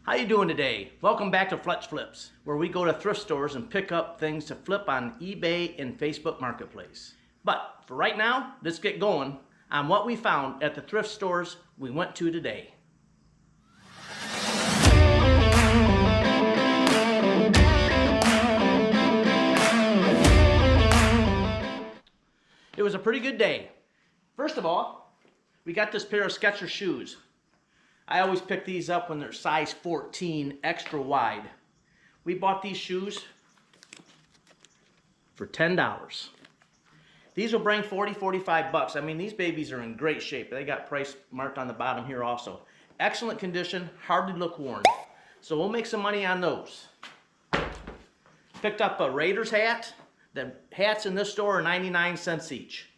How you doing today? Welcome back to Fletchflips, where we go to thrift stores and pick up things to flip on eBay and Facebook Marketplace. But for right now, let's get going on what we found at the thrift stores we went to today. It was a pretty good day. First of all, we got this pair of Skechers shoes. I always pick these up when they're size 14 extra wide. We bought these shoes for $10. These will bring 45 bucks. I mean, these babies are in great shape. They got price marked on the bottom here also. Excellent condition, hardly look worn. So we'll make some money on those. Picked up a Raiders hat. The hats in this store are 99 cents each.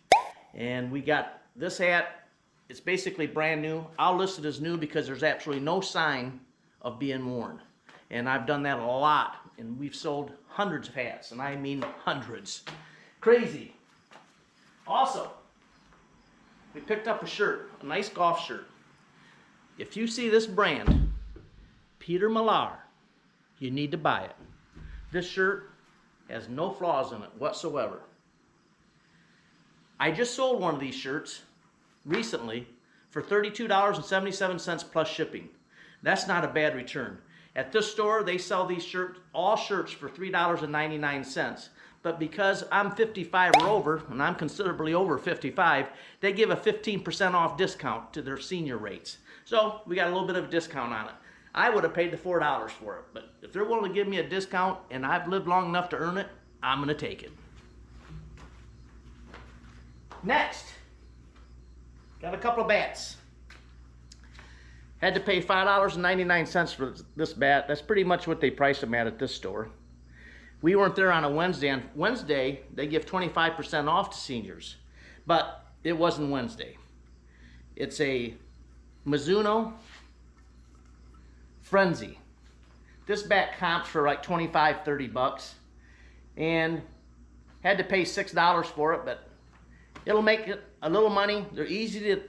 And we got this hat. It's basically brand new. I'll list it as new because there's absolutely no sign of being worn. And I've done that a lot, and we've sold hundreds of hats, and I mean hundreds. Crazy. Also, we picked up a shirt, a nice golf shirt. If you see this brand, Peter Millar, you need to buy it. This shirt has no flaws in it whatsoever. I just sold one of these shirts recently for $32.77 plus shipping. That's not a bad return. At this store, they sell these shirts, all shirts, for $3.99. But because I'm 55 or over, and I'm considerably over 55, they give a 15% off discount to their senior rates. So we got a little bit of a discount on it. I would have paid the $4 for it, but if they're willing to give me a discount and I've lived long enough to earn it, I'm going to take it. Next, got a couple of bats. Had to pay $5.99 for this bat. That's pretty much what they priced them at this store. We weren't there on a Wednesday. On Wednesday, they give 25% off to seniors, but it wasn't Wednesday. It's a Mizuno Frenzy. This bat comps for like 25-30 bucks, and had to pay $6 for it, but it'll make it a little money. They're easy to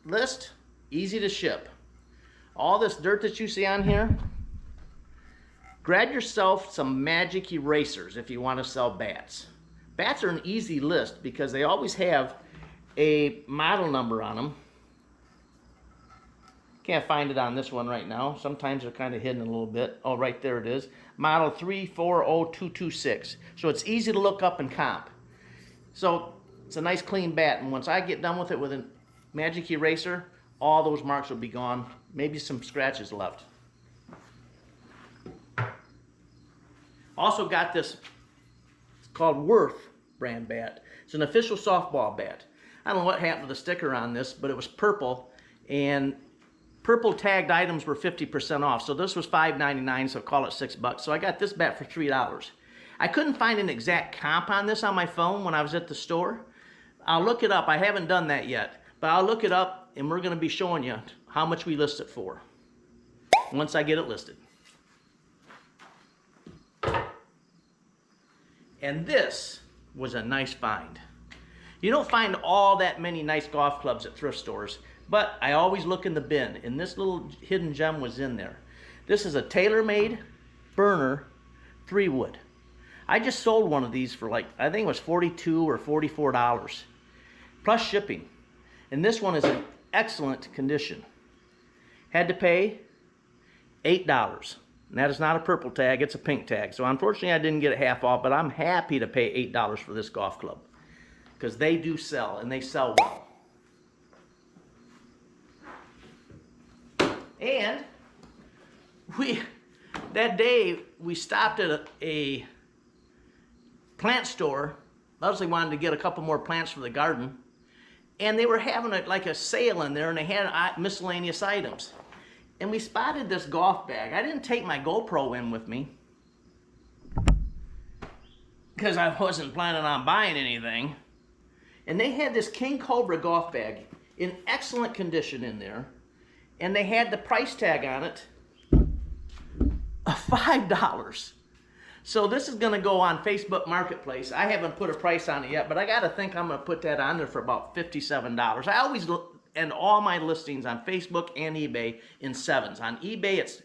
list, easy to ship. All this dirt that you see on here, grab yourself some magic erasers if you want to sell bats. Bats are an easy list because they always have a model number on them. Can't find it on this one right now. Sometimes they're kind of hidden a little bit. Oh, right there it is. Model 340226. So it's easy to look up and comp. So it's a nice clean bat, and once I get done with it with a magic eraser, all those marks will be gone. Maybe some scratches left. Also got this, it's called Worth brand bat. It's an official softball bat. I don't know what happened to the sticker on this, but it was purple, and purple tagged items were 50% off. So this was $5.99, so call it $6. So I got this bat for $3. I couldn't find an exact comp on this on my phone when I was at the store. I'll look it up. I haven't done that yet, but I'll look it up, and we're going to be showing you how much we list it for once I get it listed. And this was a nice find. You don't find all that many nice golf clubs at thrift stores, but I always look in the bin, and this little hidden gem was in there. This is a tailor-made burner 3-wood. I just sold one of these for like, I think it was $42 or $44 plus shipping. And this one is in excellent condition. Had to pay $8. And that is not a purple tag, it's a pink tag. So unfortunately I didn't get it half off, but I'm happy to pay $8 for this golf club because they do sell, and they sell well. And that day we stopped at a plant store. Leslie wanted to get a couple more plants for the garden, and they were having like a sale in there, and they had miscellaneous items. And we spotted this golf bag. I didn't take my GoPro in with me because I wasn't planning on buying anything. And they had this King Cobra golf bag in excellent condition in there, and they had the price tag on it of $5. So this is going to go on Facebook Marketplace. I haven't put a price on it yet, but I got to think I'm going to put that on there for about $57. I always end all my listings on Facebook and eBay in 7s. On eBay, it's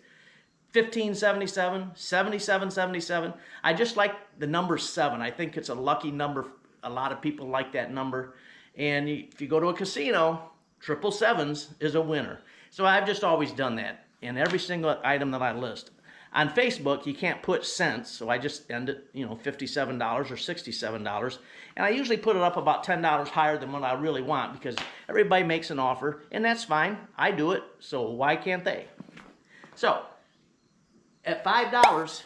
1577, 7777. I just like the number 7. I think it's a lucky number. A lot of people like that number. And if you go to a casino, 777s is a winner. So I've just always done that in every single item that I list. On Facebook, you can't put cents, so I just end it, you know, $57 or $67. And I usually put it up about $10 higher than what I really want because everybody makes an offer, and that's fine. I do it, so why can't they? So, at $5,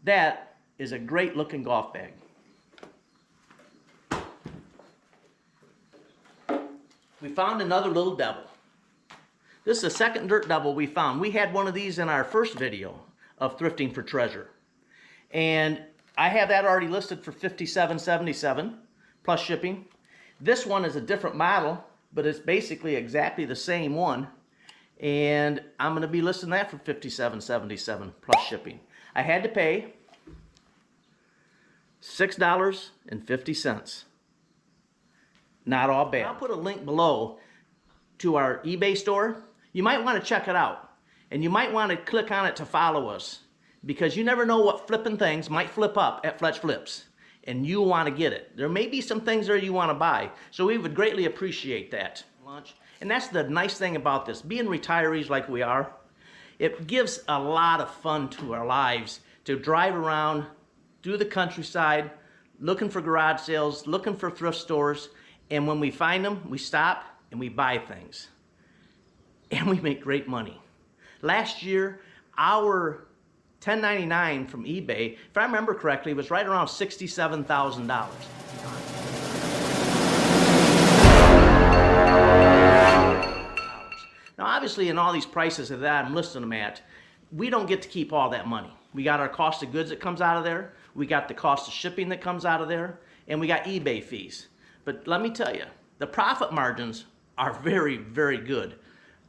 that is a great looking golf bag. We found another little devil. This is the second dirt devil we found. We had one of these in our first video of thrifting for treasure. And I have that already listed for $57.77 plus shipping. This one is a different model, but it's basically exactly the same one. And I'm going to be listing that for $57.77 plus shipping. I had to pay $6.50. Not all bad. I'll put a link below to our eBay store. You might want to check it out. And you might want to click on it to follow us. Because you never know what flipping things might flip up at Fletch Flips. And you want to get it. There may be some things there you want to buy. So we would greatly appreciate that. And that's the nice thing about this. Being retirees like we are, it gives a lot of fun to our lives to drive around through the countryside, looking for garage sales, looking for thrift stores. And when we find them, we stop and we buy things. And we make great money. Last year, our $10.99 from eBay, if I remember correctly, was right around $67,000. Now, obviously, in all these prices that I'm listing them at, we don't get to keep all that money. We got our cost of goods that comes out of there. We got the cost of shipping that comes out of there. And we got eBay fees. But let me tell you, the profit margins are very, very good.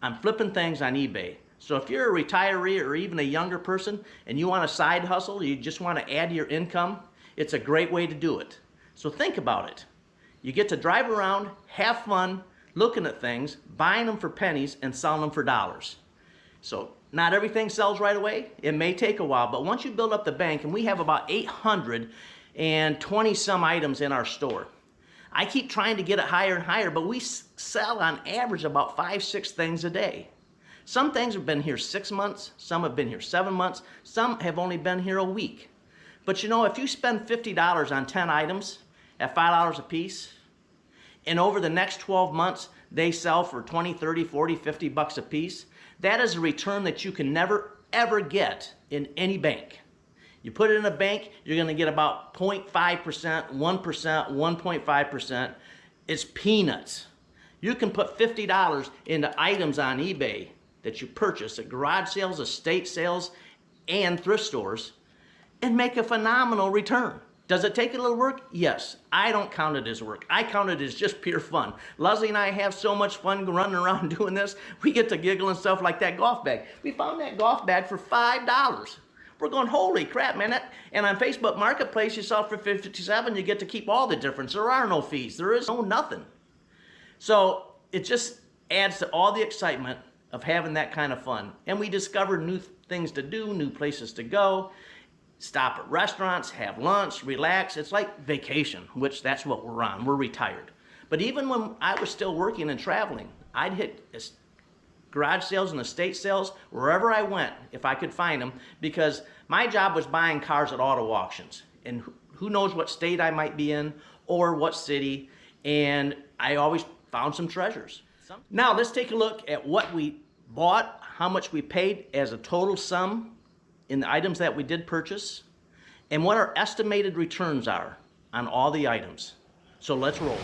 I'm flipping things on eBay. So if you're a retiree or even a younger person and you want a side hustle, you just want to add to your income, it's a great way to do it. So think about it. You get to drive around, have fun, looking at things, buying them for pennies and selling them for dollars. So not everything sells right away. It may take a while, but once you build up the bank, and we have about 820 some items in our store. I keep trying to get it higher and higher, but we sell on average about 5-6 things a day. Some things have been here 6 months, some have been here 7 months, some have only been here a week. But you know, if you spend $50 on 10 items at $5 a piece, and over the next 12 months, they sell for 20, 30, 40, 50 bucks a piece, that is a return that you can never, ever get in any bank. You put it in a bank, you're going to get about 0.5%, 1%, 1.5%. It's peanuts. You can put $50 into items on eBay that you purchase at garage sales, estate sales, and thrift stores and make a phenomenal return. Does it take a little work? Yes. I don't count it as work. I count it as just pure fun. Leslie and I have so much fun running around doing this. We get to giggle and stuff like that golf bag. We found that golf bag for $5. We're going, holy crap, man. And on Facebook Marketplace, you sell for $57, you get to keep all the difference. There are no fees. There is no nothing. So it just adds to all the excitement of having that kind of fun. And we discovered new things to do, new places to go, stop at restaurants, have lunch, relax. It's like vacation, which that's what we're on. We're retired. But even when I was still working and traveling, I'd hit garage sales and estate sales wherever I went if I could find them, because my job was buying cars at auto auctions, and who knows what state I might be in or what city, and I always found some treasures. Now let's take a look at what we bought, how much we paid as a total sum in the items that we did purchase, and what our estimated returns are on all the items. So let's roll.